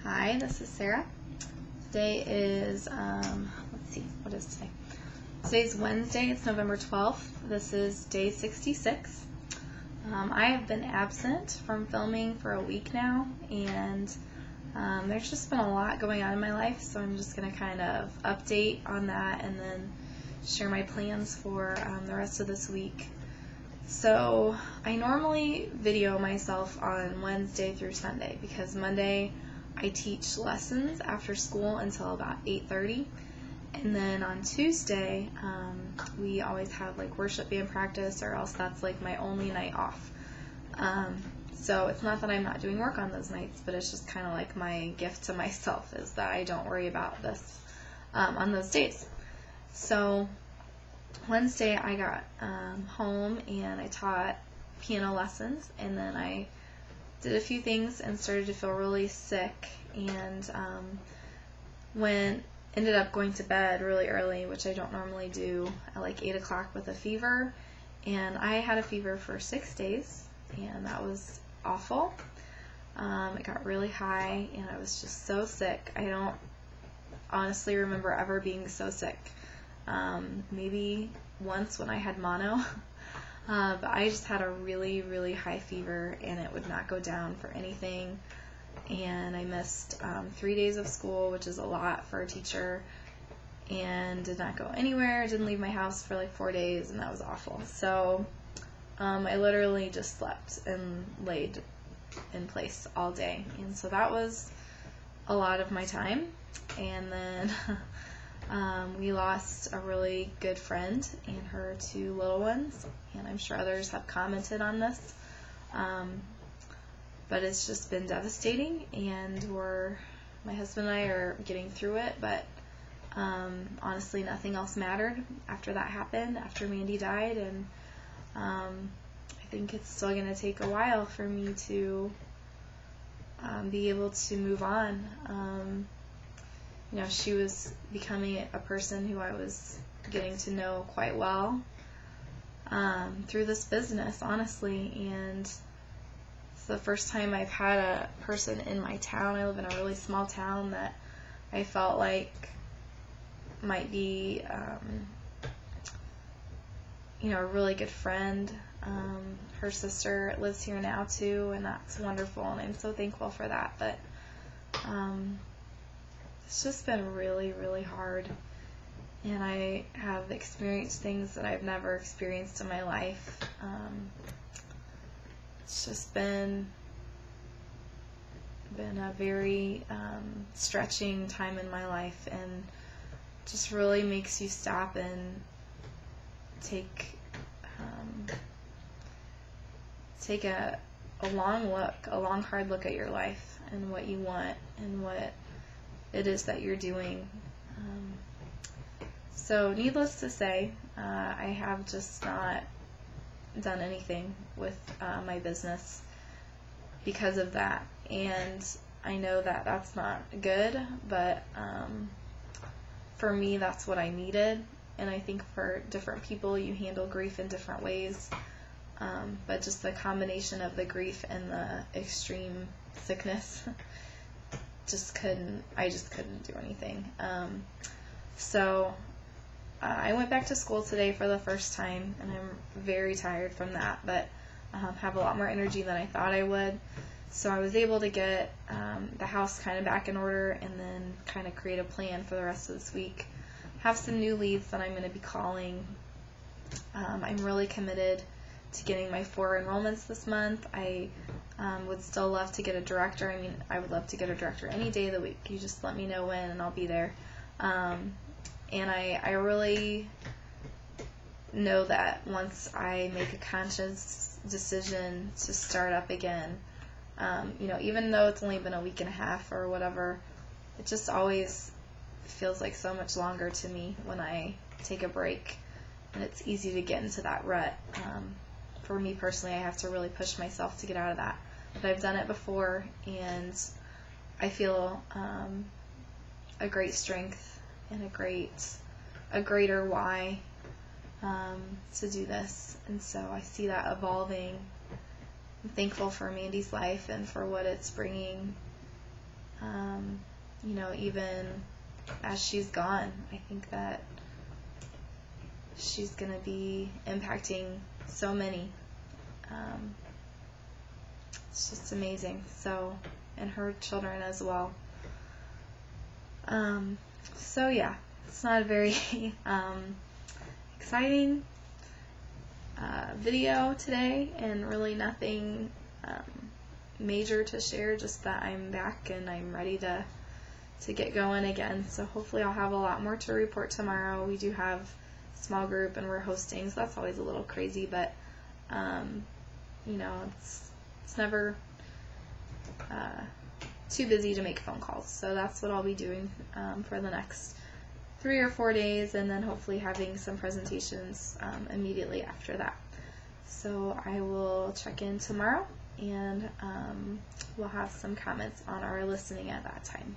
Hi, this is Sarah. Today is, let's see, what is today? Today's Wednesday, it's November 12th. This is day 66. I have been absent from filming for a week now, and there's just been a lot going on in my life, so I'm just going to kind of update on that and then share my plans for the rest of this week. So I normally video myself on Wednesday through Sunday because Monday I teach lessons after school until about 8:30, and then on Tuesday we always have like worship band practice, or else that's like my only night off. So it's not that I'm not doing work on those nights, but it's just kind of like my gift to myself is that I don't worry about this on those days. So Wednesday I got home and I taught piano lessons, and then I did a few things and started to feel really sick, and ended up going to bed really early, which I don't normally do, at like 8 o'clock with a fever. And I had a fever for 6 days, and that was awful. It got really high and I was just so sick. I don't honestly remember ever being so sick. Maybe once when I had mono, but I just had a really, really high fever, and it would not go down for anything. And I missed 3 days of school, which is a lot for a teacher, and did not go anywhere. Didn't leave my house for like 4 days, and that was awful. So I literally just slept and laid in place all day, and so that was a lot of my time. And then we lost a really good friend and her 2 little ones, and I'm sure others have commented on this, but it's just been devastating, and my husband and I are getting through it, but honestly nothing else mattered after that happened, after Mandy died, and I think it's still going to take a while for me to be able to move on. She was becoming a person who I was getting to know quite well through this business, honestly, and it's the first time I've had a person in my town. I live in a really small town that I felt like might be a really good friend. Her sister lives here now too, and that's wonderful, and I'm so thankful for that. But it's just been really, really hard, and I have experienced things that I've never experienced in my life. It's just been a very stretching time in my life, and just really makes you stop and take a long hard look at your life and what you want and what it is that you're doing. So needless to say, I have just not done anything with my business because of that, and I know that that's not good, but for me that's what I needed, and I think for different people you handle grief in different ways, but just the combination of the grief and the extreme sickness I just couldn't do anything. So I went back to school today for the first time, and I'm very tired from that, but have a lot more energy than I thought I would. So I was able to get the house kind of back in order, and then kind of create a plan for the rest of this week. Have some new leads that I'm going to be calling. I'm really committed to getting my 4 enrollments this month. I would still love to get a director. I mean, I would love to get a director any day of the week. You just let me know when, and I'll be there. And I really know that once I make a conscious decision to start up again, even though it's only been a week and a half or whatever, it just always feels like so much longer to me when I take a break, and it's easy to get into that rut. For me personally, I have to really push myself to get out of that. But I've done it before, and I feel a great strength and a greater why to do this. And so I see that evolving. I'm thankful for Mandy's life and for what it's bringing even as she's gone, I think that she's going to be impacting so many. It's just amazing. So, and her children as well. So yeah, it's not a very exciting video today, and really nothing major to share, just that I'm back and I'm ready to get going again. So hopefully I'll have a lot more to report tomorrow. We do have a small group and we're hosting, so that's always a little crazy, but it's never too busy to make phone calls. So that's what I'll be doing for the next 3 or 4 days, and then hopefully having some presentations immediately after that. So I will check in tomorrow, and we'll have some comments on our listening at that time.